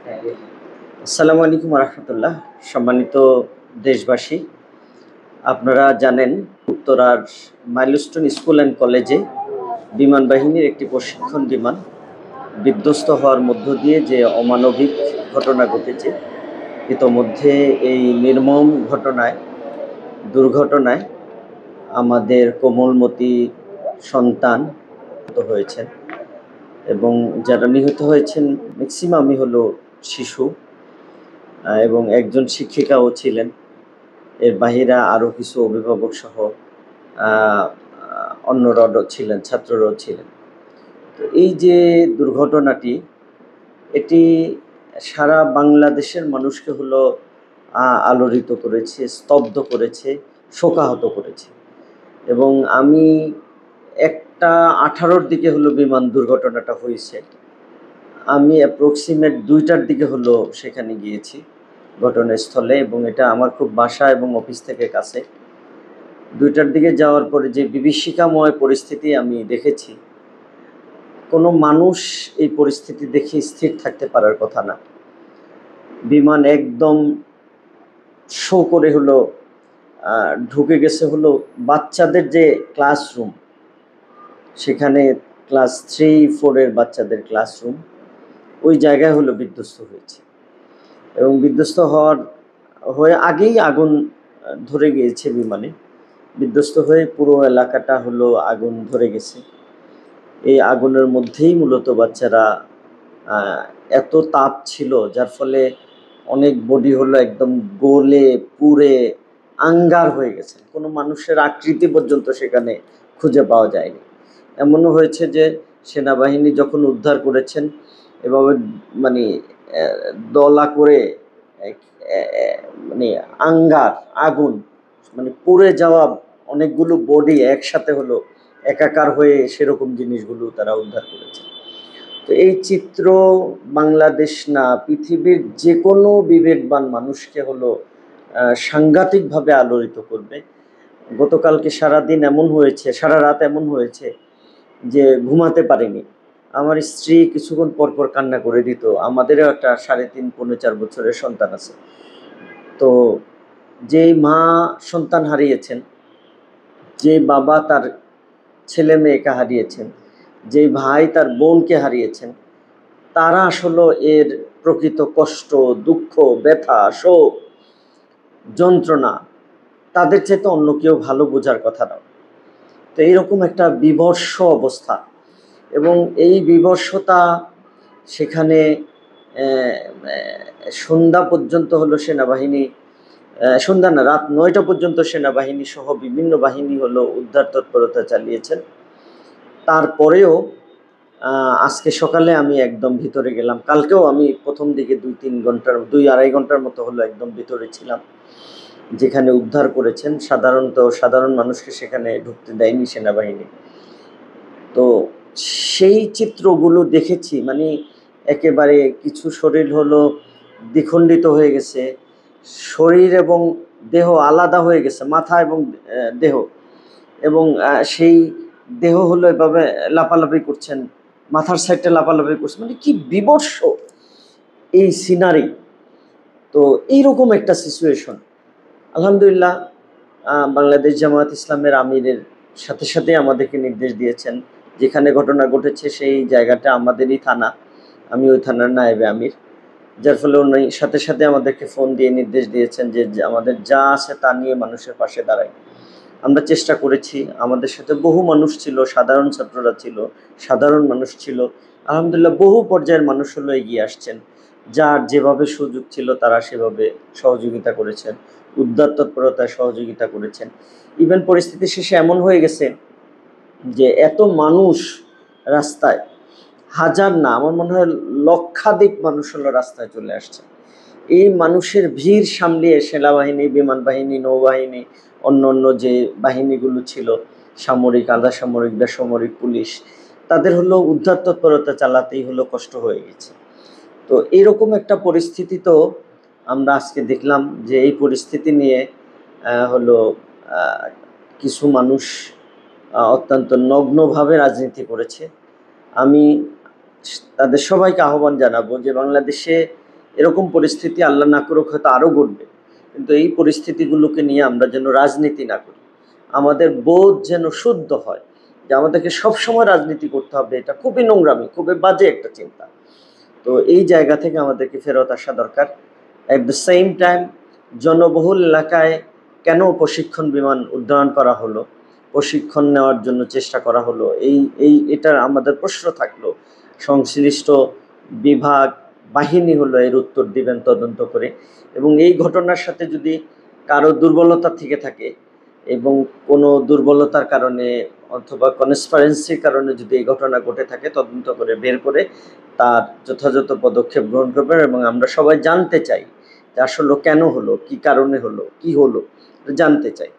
আসসালামু আলাইকুম রহমতুল্লাহ। সম্মানিত দেশবাসী, আপনারা জানেন উত্তরার মাইলস্টোন স্কুল অ্যান্ড কলেজে বিমান বাহিনীর একটি প্রশিক্ষণ বিমান বিধ্বস্ত হওয়ার মধ্য দিয়ে যে অমানবিক ঘটনা ঘটেছে, ইতোমধ্যে এই নির্মম দুর্ঘটনায় আমাদের কোমলমতি সন্তান নিহত হয়েছেন এবং যারা নিহত হয়েছেন ম্যাক্সিমামই হলো শিশু এবং একজন শিক্ষিকাও ছিলেন। এর বাহিরে আরও কিছু অভিভাবক সহ অন্যরাও ছিলেন, ছাত্ররাও ছিলেন। তো এই যে দুর্ঘটনাটি, এটি সারা বাংলাদেশের মানুষকে হলো আলোড়িত করেছে, স্তব্ধ করেছে, শোকাহত করেছে। এবং আমি 1:18-র দিকে হলো বিমান দুর্ঘটনাটা হয়েছে, আমি অ্যাপ্রক্সিমেট 2টার দিকে হলো সেখানে গিয়েছি ঘটনাস্থলে, এবং এটা আমার খুব বাসা এবং অফিস থেকে কাছে। 2টার দিকে যাওয়ার পরে যে বিভীষিকাময় পরিস্থিতি আমি দেখেছি, কোনো মানুষ এই পরিস্থিতি দেখে স্থির থাকতে পারার কথা না। বিমান একদম শো করে হলো ঢুকে গেছে হলো বাচ্চাদের যে ক্লাসরুম, সেখানে ক্লাস 3-4-এর বাচ্চাদের ক্লাসরুম, ওই জায়গায় হলো বিধ্বস্ত হয়েছে। এবং বিধ্বস্ত হয়ে আগেই আগুন ধরে গিয়েছে বিমানে, বিধ্বস্ত হয়ে পুরো এলাকাটা হলো আগুন ধরে গেছে। এই আগুনের মধ্যেই মূলত বাচ্চারা, এত তাপ ছিল যার ফলে অনেক বডি হলো একদম গলে পুড়ে আঙ্গার হয়ে গেছে, কোনো মানুষের আকৃতি পর্যন্ত সেখানে খুঁজে পাওয়া যায়নি। এমনও হয়েছে যে সেনাবাহিনী যখন উদ্ধার করেছেন, এভাবে মানে দলা করে মানে আগুন মানে পুড়ে যাওয়া অনেকগুলো বডি একসাথে হলো একাকার হয়ে সেরকম জিনিসগুলো তারা উদ্ধার করেছে। তো এই চিত্র বাংলাদেশ না, পৃথিবীর যে কোনো বিবেকবান মানুষকে হলো সাংঘাতিকভাবে আলোড়িত করবে। গতকালকে সারাদিন এমন হয়েছে, সারা রাত এমন হয়েছে যে ঘুমাতে পারিনি। আমার স্ত্রী কিছুক্ষণ পরপর কান্না করে দিত। আমাদেরও একটা 3.5-4 বছরের সন্তান আছে। তো যেই মা সন্তান হারিয়েছেন, যে বাবা তার ছেলে মেয়েকে হারিয়েছেন, যে ভাই তার বোনকে হারিয়েছেন, তারা আসলে এর প্রকৃত কষ্ট, দুঃখ, ব্যথা, শোক, যন্ত্রণা তাদের চাইতে অন্য কেউ ভালো বোঝার কথা না। তো এইরকম একটা বিভৎস অবস্থা, এবং এই বিভৎসতা সেখানে সন্ধ্যা পর্যন্ত হলো সেনাবাহিনী, সন্ধ্যা না, রাত 9টা পর্যন্ত সেনাবাহিনী সহ বিভিন্ন বাহিনী হলো উদ্ধার তৎপরতা চালিয়েছেন। তারপরেও আজকে সকালে আমি একদম ভিতরে গেলাম, কালকেও আমি প্রথম দিকে 2-2.5 ঘন্টার মতো হলো একদম ভিতরে ছিলাম, যেখানে উদ্ধার করেছেন। সাধারণ মানুষকে সেখানে ঢুকতে দেয়নি সেনাবাহিনী। তো সেই চিত্রগুলো দেখেছি, মানে একেবারে কিছু শরীর হলো দ্বিখণ্ডিত হয়ে গেছে, শরীর এবং দেহ আলাদা হয়ে গেছে, মাথা এবং দেহ, এবং সেই দেহ হলো এভাবে লাফালাফি করছেন, মাথার সাইডটা লাফালাফি করছে, মানে কি বিভৎস এই সিনারি। তো এইরকম একটা সিচুয়েশন, আলহামদুলিল্লাহ বাংলাদেশ জামায়াত ইসলামের আমিরের সাথে সাথে আমাদেরকে নির্দেশ দিয়েছেন, যেখানে ঘটনা ঘটেছে সেই জায়গাটা আমাদেরই থানা, আমি ওই থানার নায়েবে আমির, যার ফলে উনি সাথে সাথে আমাদেরকে ফোন দিয়ে নির্দেশ দিয়েছেন যে আমাদের যা আছে তা নিয়ে মানুষের পাশে দাঁড়াই। আমরা চেষ্টা করেছি, আমাদের সাথে বহু মানুষ ছিল, সাধারণ ছাত্ররা ছিল, সাধারণ মানুষ ছিল, আলহামদুলিল্লাহ বহু পর্যায়ের মানুষ হলো এগিয়ে আসছেন, যার যেভাবে সুযোগ ছিল তারা সেভাবে সহযোগিতা করেছেন, উদ্ধার তৎপরতায় সহযোগিতা করেছেন। ইভেন পরিস্থিতি শেষে এমন হয়ে গেছে যে এত মানুষ রাস্তায়, হাজার না, আমার মনে হয় লক্ষাধিক মানুষ হলো রাস্তায় চলে আসছে। এই মানুষের ভিড় সামলিয়ে সেনাবাহিনী, বিমান বাহিনী, নৌবাহিনী, অন্য যে বাহিনীগুলো ছিল, সামরিক, আধা সামরিক, বেসামরিক, পুলিশ, তাদের হলো উদ্ধার তৎপরতা চালাতেই হলো কষ্ট হয়ে গেছে। তো এইরকম একটা পরিস্থিতি তো আমরা আজকে দেখলাম যে এই পরিস্থিতি নিয়ে হলো কিছু মানুষ অত্যন্ত নগ্নভাবে রাজনীতি করেছে। আমি তাদের সবাইকে আহ্বান জানাবো যে বাংলাদেশে এরকম পরিস্থিতি আল্লাহ না করুক হয়তো আরও ঘটবে, কিন্তু এই পরিস্থিতিগুলোকে নিয়ে আমরা যেন রাজনীতি না করি, আমাদের বোধ যেন শুদ্ধ হয় যে আমাদেরকে সবসময় রাজনীতি করতে হবে, এটা খুবই নোংরামি, খুবই বাজে একটা চিন্তা। তো এই জায়গা থেকে আমাদেরকে ফেরত আসা দরকার। অ্যাট দ্য সেম টাইম জনবহুল এলাকায় কেন প্রশিক্ষণ বিমান উড্ডয়ন করা হলো, প্রশিক্ষণ নেওয়ার জন্য চেষ্টা করা হলো, এটার আমাদের প্রশ্ন থাকলো। সংশ্লিষ্ট বিভাগ, বাহিনী হলো এর উত্তর দিবেন তদন্ত করে। এবং এই ঘটনার সাথে যদি কারো দুর্বলতা থেকে থাকে এবং কোনো দুর্বলতার কারণে অথবা কনস্পারেন্সির কারণে যদি এই ঘটনা ঘটে থাকে, তদন্ত করে বের করে তার যথাযথ পদক্ষেপ গ্রহণ করবেন। এবং আমরা সবাই জানতে চাই যে আসলে কেন হলো, কি কারণে হলো, কি হলো, জানতে চাই।